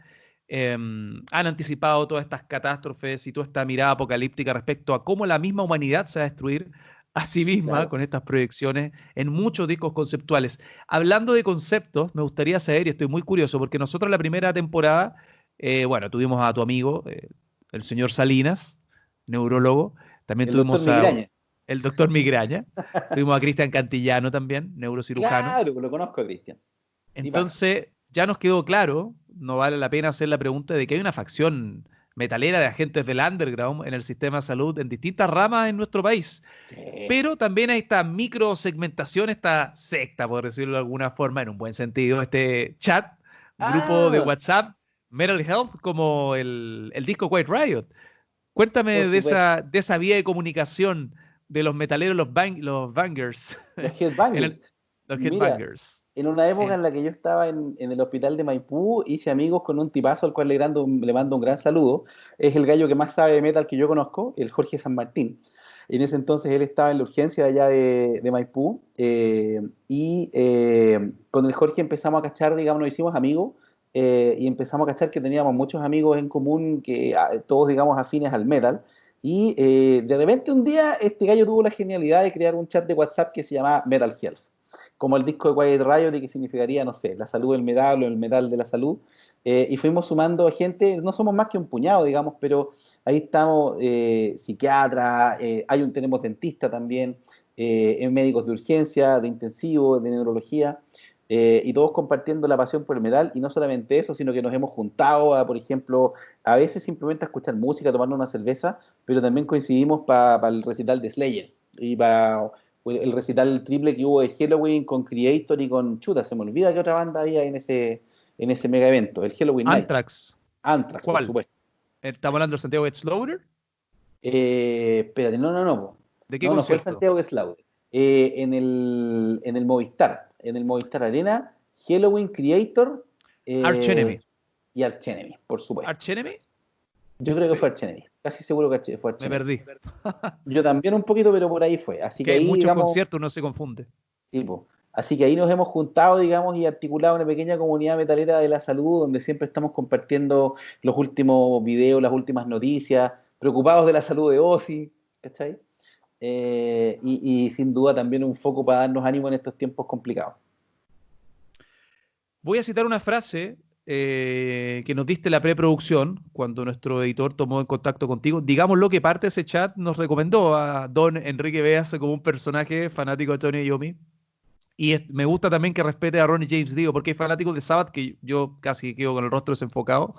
han anticipado todas estas catástrofes y toda esta mirada apocalíptica respecto a cómo la misma humanidad se va a destruir a sí misma Claro. con estas proyecciones en muchos discos conceptuales. Hablando de conceptos, me gustaría saber, y estoy muy curioso, porque nosotros la primera temporada, bueno, tuvimos a tu amigo, el señor Salinas, neurólogo, también El doctor tuvimos a Migraña. el doctor Migraña, tuvimos a Cristian Cantillano también, neurocirujano. Claro, lo conozco, Cristian. Tipazo. Entonces, ya nos quedó claro, no vale la pena hacer la pregunta de que hay una facción metalera de agentes del underground en el sistema de salud en distintas ramas en nuestro país. Sí. Pero también hay esta microsegmentación, esta secta, por decirlo de alguna forma, en un buen sentido, este chat, grupo de Ah, WhatsApp, Mental Health, como el disco Quiet Riot. por Cuéntame supuesto. de esa vía de comunicación de los metaleros, los bangers, Los en el, headbangers. los Mira, headbangers. en una época En- en la que yo estaba en el hospital de Maipú, hice amigos con un tipazo al cual le mando un gran saludo. Es el gallo que más sabe de metal que yo conozco, el Jorge San Martín. En ese entonces él estaba en la urgencia de allá de Maipú, con el Jorge empezamos a cachar, digamos, nos hicimos amigos, y empezamos a cachar que teníamos muchos amigos en común, que todos, digamos, afines al metal. Y de repente un día este gallo tuvo la genialidad de crear un chat de WhatsApp que se llamaba Metal Health, como el disco de Quiet Riot, y que significaría, no sé, la salud del metal o el metal de la salud. Y fuimos sumando gente, no somos más que un puñado, digamos, pero ahí estamos, psiquiatras, tenemos dentista también, médicos de urgencia, de intensivo, de neurología, y todos compartiendo la pasión por el metal. Y no solamente eso, sino que nos hemos juntado, por ejemplo, a veces simplemente a escuchar música, tomando una cerveza, pero también coincidimos para el recital de Slayer y para el recital triple que hubo de Halloween con Creator y con Chuta. Se me olvida qué otra banda había en ese mega evento, el Halloween Night. Anthrax, Anthrax, por ¿cuál? supuesto. ¿Estamos hablando de Santiago Slaughter? Espérate, no. ¿De qué No fue el concierto? Santiago Slaughter. En el Movistar Arena, Halloween Creator, Arch eh, Enemy. y Arch Enemy, por supuesto. ¿Arch Enemy? Yo creo que fue Sí, Arch Enemy, casi seguro que fue Arch me Enemy. perdí. Yo también un poquito, pero por ahí fue. Así Que que hay ahí, muchos digamos, conciertos, uno se confunde. tipo, así que ahí nos hemos juntado, digamos, y articulado una pequeña comunidad metalera de la salud, donde siempre estamos compartiendo los últimos videos, las últimas noticias, preocupados de la salud de Ozzy, ¿cachai? Y sin duda también un foco para darnos ánimo en estos tiempos complicados. Voy a citar una frase que nos diste en la preproducción, cuando nuestro editor tomó en contacto contigo. Digamos lo que parte de ese chat nos recomendó a don Enrique Beas como un personaje fanático de Tony Iommi. Y me gusta también que respete a Ronnie James Dio, porque hay fanáticos de Sabbath que yo casi quedo con el rostro desenfocado.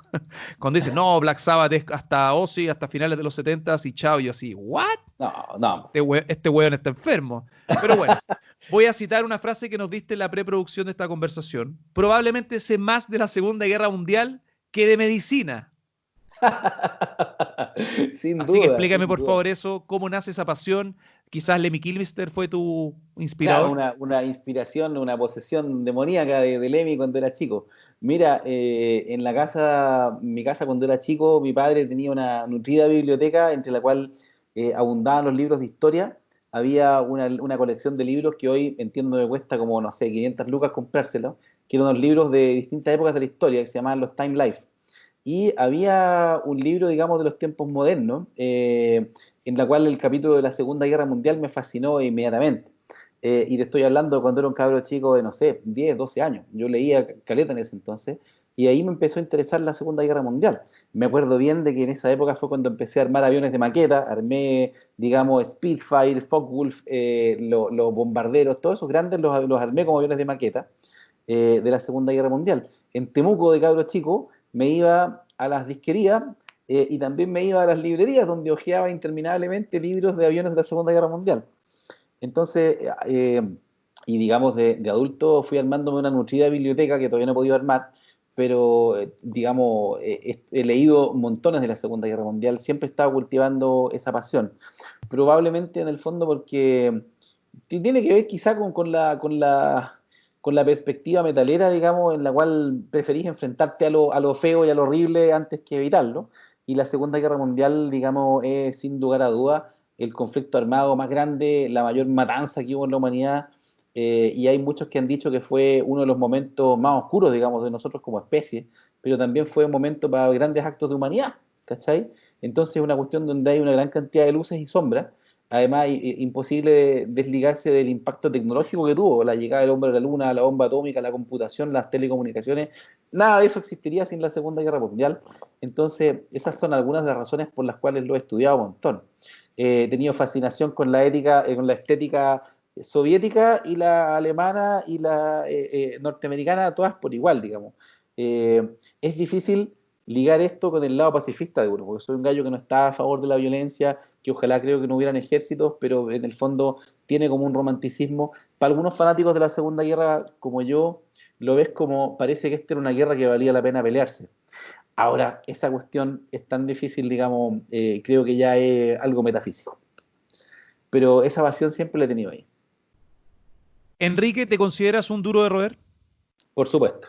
Cuando dicen, no, Black Sabbath es hasta Ozzy, hasta finales de los 70s y chao, yo así, ¿what? No. Este weón está enfermo. Pero bueno, voy a citar una frase que nos diste en la preproducción de esta conversación. Probablemente sé más de la Segunda Guerra Mundial que de medicina. Sin Así que duda, explícame sin por duda. favor eso, cómo nace esa pasión. Quizás Lemmy Kilmister fue tu Claro, inspirador. una inspiración, una posesión demoníaca de Lemmy cuando era chico. Mira, mi casa cuando era chico, mi padre tenía una nutrida biblioteca entre la cual abundaban los libros de historia. Había una colección de libros que hoy entiendo me cuesta como, no sé, 500 lucas comprárselos, que eran unos libros de distintas épocas de la historia que se llamaban los Time Life. Y había un libro, digamos, de los tiempos modernos, en la cual el capítulo de la Segunda Guerra Mundial me fascinó inmediatamente. Y te estoy hablando cuando era un cabro chico de, no sé, 10 12 años. Yo leía caleta en ese entonces, y ahí me empezó a interesar la Segunda Guerra Mundial. Me acuerdo bien de que en esa época fue cuando empecé a armar aviones de maqueta, armé, digamos, Spitfire, Focke-Wulf, los bombarderos, todos esos grandes los armé como aviones de maqueta, de la Segunda Guerra Mundial. En Temuco, de cabro chico, me iba a las disquerías, y también me iba a las librerías donde hojeaba interminablemente libros de aviones de la Segunda Guerra Mundial. Entonces, y digamos, de adulto fui armándome una nutrida biblioteca que todavía no he podido armar, pero digamos, he leído montones de la Segunda Guerra Mundial, siempre he estado cultivando esa pasión. Probablemente en el fondo porque tiene que ver quizá con la perspectiva metalera, digamos, en la cual preferís enfrentarte a lo feo y a lo horrible antes que evitarlo. Y la Segunda Guerra Mundial, digamos, es sin lugar a dudas el conflicto armado más grande, la mayor matanza que hubo en la humanidad, y hay muchos que han dicho que fue uno de los momentos más oscuros, digamos, de nosotros como especie, pero también fue un momento para grandes actos de humanidad, ¿cachai? Entonces es una cuestión donde hay una gran cantidad de luces y sombras. Además, imposible desligarse del impacto tecnológico que tuvo la llegada del hombre a la luna, la bomba atómica, la computación, las telecomunicaciones. Nada de eso existiría sin la Segunda Guerra Mundial. Entonces, esas son algunas de las razones por las cuales lo he estudiado un montón. He tenido fascinación con la ética, con la estética soviética y la alemana y la norteamericana, todas por igual, digamos. Es difícil ligar esto con el lado pacifista de uno, porque soy un gallo que no está a favor de la violencia, que ojalá creo que no hubieran ejércitos, pero en el fondo tiene como un romanticismo. Para algunos fanáticos de la Segunda Guerra, como yo, lo ves como parece que esta era una guerra que valía la pena pelearse. Ahora, esa cuestión es tan difícil, digamos, creo que ya es algo metafísico. Pero esa pasión siempre la he tenido ahí, Enrique, ¿te consideras un duro de roer? por supuesto.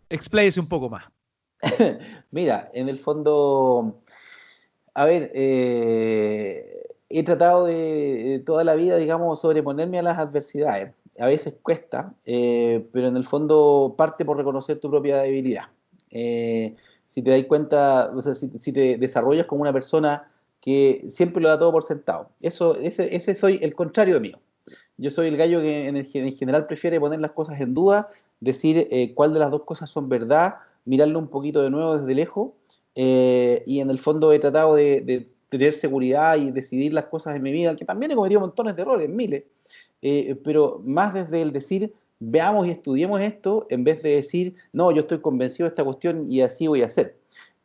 Expláyese un poco más. Mira, en el fondo, a ver, he tratado de toda la vida, digamos, sobreponerme a las adversidades. A veces cuesta, pero en el fondo parte por reconocer tu propia debilidad. Si te das cuenta, o sea, si te desarrollas como una persona que siempre lo da todo por sentado. Ese soy el contrario mío. Yo soy el gallo que en general prefiere poner las cosas en duda, decir cuál de las dos cosas son verdad, mirarlo un poquito de nuevo desde lejos, y en el fondo he tratado de tener seguridad y decidir las cosas en mi vida, que también he cometido montones de errores, miles, pero más desde el decir, veamos y estudiemos esto, en vez de decir, no, yo estoy convencido de esta cuestión y así voy a hacer.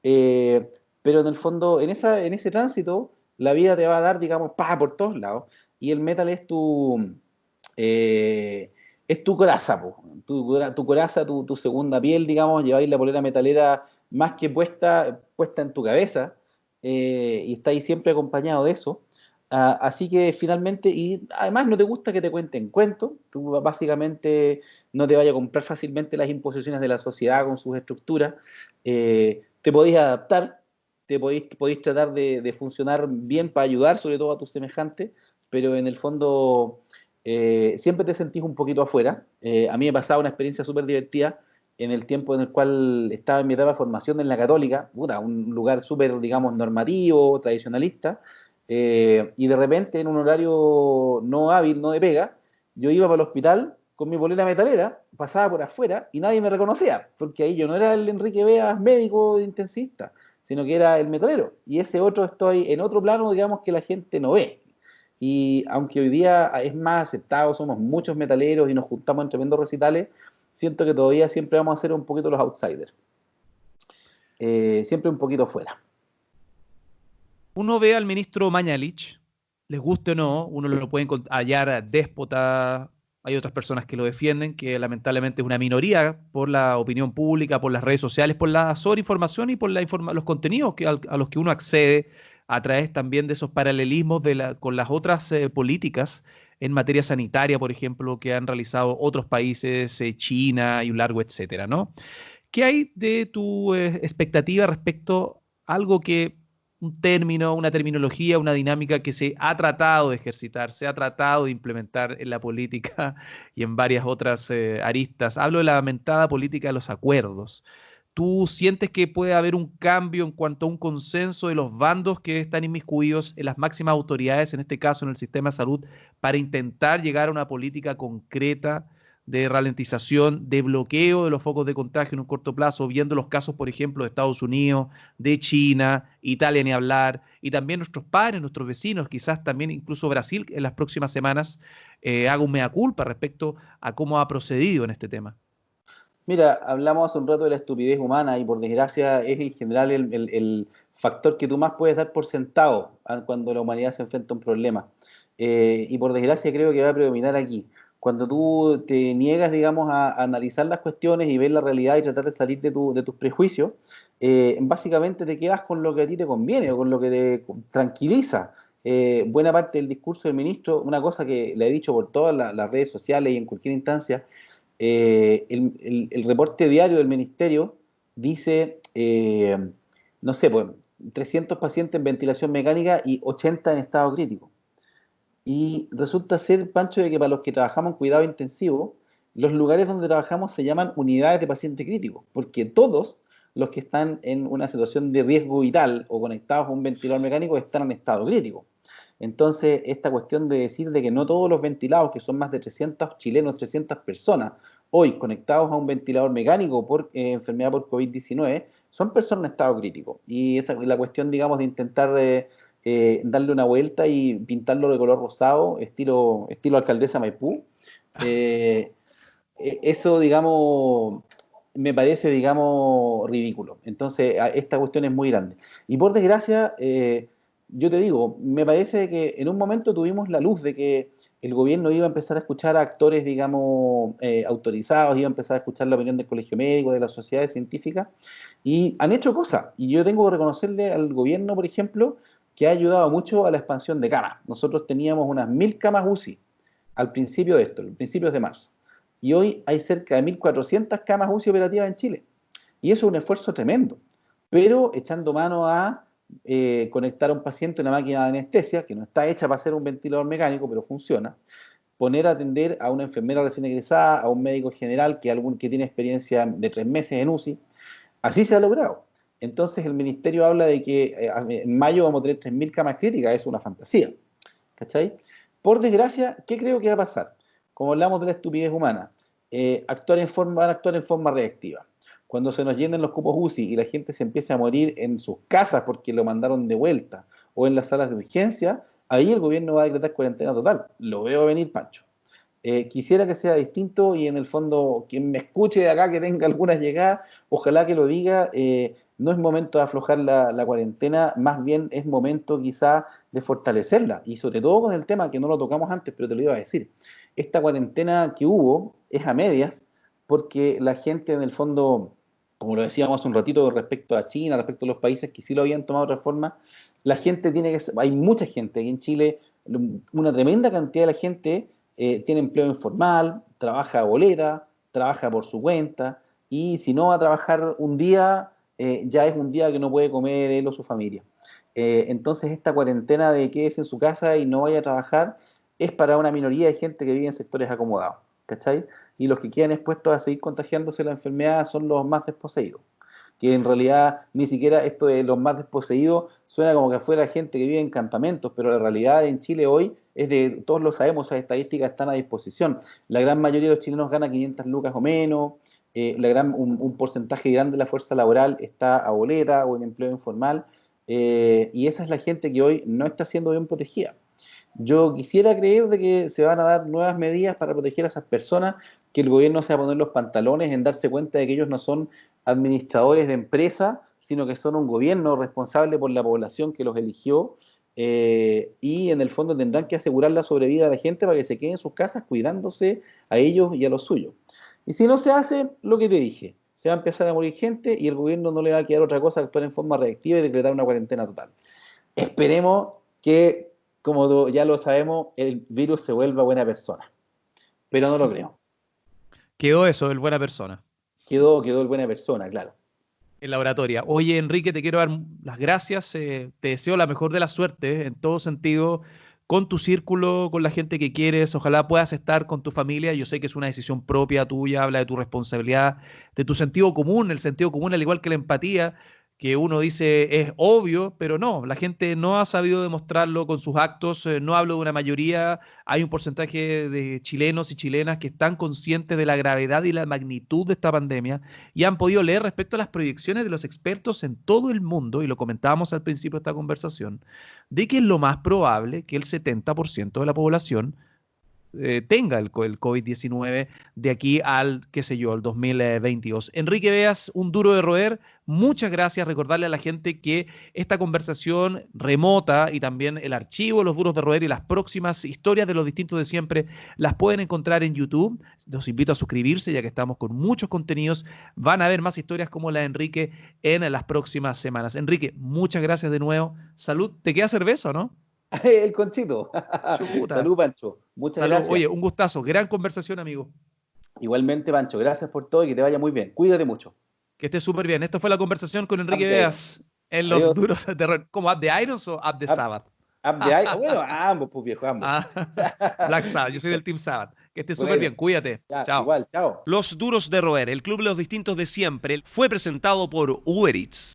Eh, pero en el fondo, en ese tránsito, la vida te va a dar, digamos, pa, por todos lados, y el metal eh, es tu coraza, po. Tu coraza, tu segunda piel, digamos, lleváis la polera metalera más que puesta en tu cabeza, y estáis siempre acompañado de eso. Así que finalmente, y además no te gusta que te cuenten cuentos, tú básicamente no te vayas a comprar fácilmente las imposiciones de la sociedad con sus estructuras, te podéis adaptar, podéis tratar de funcionar bien para ayudar sobre todo a tus semejantes, pero en el fondo siempre te sentís un poquito afuera. A mí me pasaba una experiencia súper divertida en el tiempo en el cual estaba en mi etapa de formación en la Católica, puta, un lugar súper, digamos, normativo, tradicionalista, y de repente en un horario no hábil, no de pega, yo iba para el hospital con mi polera metalera, pasaba por afuera y nadie me reconocía, porque ahí yo no era el Enrique Veas médico intensista, sino que era el metalero. Y ese otro estoy en otro plano, digamos, que la gente no ve. Y aunque hoy día es más aceptado, somos muchos metaleros y nos juntamos en tremendos recitales, siento que todavía siempre vamos a ser un poquito los outsiders. Siempre un poquito fuera. Uno ve al ministro Mañalich, les guste o no, uno lo puede hallar déspota, hay otras personas que lo defienden, que lamentablemente es una minoría por la opinión pública, por las redes sociales, por la sobreinformación y por los contenidos a los que uno accede a través también de esos paralelismos con las otras políticas en materia sanitaria, por ejemplo, que han realizado otros países, China y un largo etcétera, ¿no? ¿Qué hay de tu expectativa respecto a algo que, un término, una terminología, una dinámica que se ha tratado de ejercitar, se ha tratado de implementar en la política y en varias otras aristas? Hablo de la lamentada política de los acuerdos. ¿Tú sientes que puede haber un cambio en cuanto a un consenso de los bandos que están inmiscuidos en las máximas autoridades, en este caso en el sistema de salud, para intentar llegar a una política concreta de ralentización, de bloqueo de los focos de contagio en un corto plazo, viendo los casos, por ejemplo, de Estados Unidos, de China, Italia ni hablar, y también nuestros padres, nuestros vecinos, quizás también incluso Brasil en las próximas semanas haga un mea culpa respecto a cómo ha procedido en este tema? Mira, hablamos hace un rato de la estupidez humana y por desgracia es en general el factor que tú más puedes dar por sentado cuando la humanidad se enfrenta a un problema. Y por desgracia creo que va a predominar aquí. Cuando tú te niegas, digamos, a analizar las cuestiones y ver la realidad y tratar de salir de tus prejuicios, básicamente te quedas con lo que a ti te conviene o con lo que te tranquiliza. Buena parte del discurso del ministro, una cosa que le he dicho por todas las redes sociales y en cualquier instancia, el reporte diario del ministerio dice, no sé, pues 300 pacientes en ventilación mecánica y 80 en estado crítico. Y resulta ser, Pancho, de que para los que trabajamos en cuidado intensivo, los lugares donde trabajamos se llaman unidades de paciente crítico, porque todos los que están en una situación de riesgo vital o conectados a un ventilador mecánico están en estado crítico. Entonces, esta cuestión de decir de que no todos los ventilados, que son más de 300 chilenos, 300 personas, hoy conectados a un ventilador mecánico por enfermedad por COVID-19, son personas en estado crítico. Y esa es la cuestión, digamos, de intentar darle una vuelta y pintarlo de color rosado, estilo alcaldesa Maipú. Eh, Eso, digamos, me parece, digamos, ridículo. Entonces, esta cuestión es muy grande. Y por desgracia, yo te digo, me parece que en un momento tuvimos la luz de que el gobierno iba a empezar a escuchar a actores, digamos, autorizados, iba a empezar a escuchar la opinión del colegio médico, de las sociedades científicas, y han hecho cosas. Y yo tengo que reconocerle al gobierno, por ejemplo, que ha ayudado mucho a la expansión de camas. Nosotros teníamos unas 1.000 camas UCI al principio de esto, a principios de marzo. Y hoy hay cerca de 1.400 camas UCI operativas en Chile. Y eso es un esfuerzo tremendo, pero echando mano a conectar a un paciente a una máquina de anestesia, que no está hecha para ser un ventilador mecánico, pero funciona, poner a atender a una enfermera recién egresada, a un médico general que tiene experiencia de 3 meses en UCI. Así se ha logrado. Entonces el ministerio habla de que en mayo vamos a tener 3.000 camas críticas, es una fantasía. ¿Cachai? Por desgracia, ¿qué creo que va a pasar? Como hablamos de la estupidez humana, van a actuar en forma reactiva. Cuando se nos llenen los cupos UCI y la gente se empiece a morir en sus casas porque lo mandaron de vuelta o en las salas de urgencia, ahí el gobierno va a decretar cuarentena total. Lo veo venir, Pancho. Quisiera que sea distinto y en el fondo quien me escuche de acá que tenga alguna llegada, ojalá que lo diga. No es momento de aflojar la cuarentena, más bien es momento quizá de fortalecerla y sobre todo con el tema que no lo tocamos antes, pero te lo iba a decir. Esta cuarentena que hubo es a medias porque la gente en el fondo, como lo decíamos hace un ratito respecto a China, respecto a los países que sí lo habían tomado de otra forma, la gente hay mucha gente aquí en Chile, una tremenda cantidad de la gente tiene empleo informal, trabaja a boleta, trabaja por su cuenta, y si no va a trabajar un día, ya es un día que no puede comer él o su familia. Entonces esta cuarentena de quédese en su casa y no vaya a trabajar es para una minoría de gente que vive en sectores acomodados, ¿cachai? Y los que quedan expuestos a seguir contagiándose la enfermedad son los más desposeídos, que en realidad ni siquiera esto de los más desposeídos suena como que fuera gente que vive en campamentos, pero la realidad en Chile hoy es de, todos lo sabemos, esas estadísticas están a disposición. La gran mayoría de los chilenos gana 500 lucas o menos, un porcentaje grande de la fuerza laboral está a boleta o en empleo informal, y esa es la gente que hoy no está siendo bien protegida. Yo quisiera creer de que se van a dar nuevas medidas para proteger a esas personas, que el gobierno se va a poner los pantalones en darse cuenta de que ellos no son administradores de empresa, sino que son un gobierno responsable por la población que los eligió, y en el fondo tendrán que asegurar la sobrevida de la gente para que se queden en sus casas cuidándose a ellos y a los suyos. Y si no se hace, lo que te dije, se va a empezar a morir gente y el gobierno no le va a quedar otra cosa que actuar en forma reactiva y decretar una cuarentena total. Esperemos que, como ya lo sabemos, el virus se vuelva buena persona, pero no lo creo. Quedó eso, el buena persona. Quedó el buena persona, claro. En la oratoria. Oye, Enrique, te quiero dar las gracias. Te deseo la mejor de la suerte en todo sentido, con tu círculo, con la gente que quieres. Ojalá puedas estar con tu familia. Yo sé que es una decisión propia tuya, habla de tu responsabilidad, de tu sentido común, el sentido común, al igual que la empatía, que uno dice es obvio, pero no, la gente no ha sabido demostrarlo con sus actos. No hablo de una mayoría, hay un porcentaje de chilenos y chilenas que están conscientes de la gravedad y la magnitud de esta pandemia y han podido leer respecto a las proyecciones de los expertos en todo el mundo, y lo comentábamos al principio de esta conversación, de que es lo más probable que el 70% de la población tenga el COVID-19 de aquí al, qué sé yo, al 2022. Enrique Beas, un duro de roer. Muchas gracias. Recordarle a la gente que esta conversación remota y también el archivo, los duros de roer y las próximas historias de los distintos de siempre las pueden encontrar en YouTube. Los invito a suscribirse ya que estamos con muchos contenidos. Van a haber más historias como la de Enrique en las próximas semanas. Enrique, muchas gracias de nuevo. Salud. ¿Te queda cerveza o no? El Conchito. Chuta. Salud, Pancho. Muchas Salud. gracias. Oye, un gustazo. Gran conversación, amigo. Igualmente, Pancho. Gracias por todo y que te vaya muy bien. Cuídate mucho. Que esté súper bien. Esto fue la conversación con Enrique Up the, Veas en los adiós. duros de roer. ¿Cómo? ¿Up the Irons o Up the Up, Sabbath? up the eye. Bueno, ambos, pues viejo, ambos. Ah, Black Sabbath. Yo soy del Team Sabbath. Que esté súper Bueno, bien. Cuídate. ya, Chao. igual, chao. Los duros de roer, el club de los distintos de siempre, fue presentado por Uber Eats.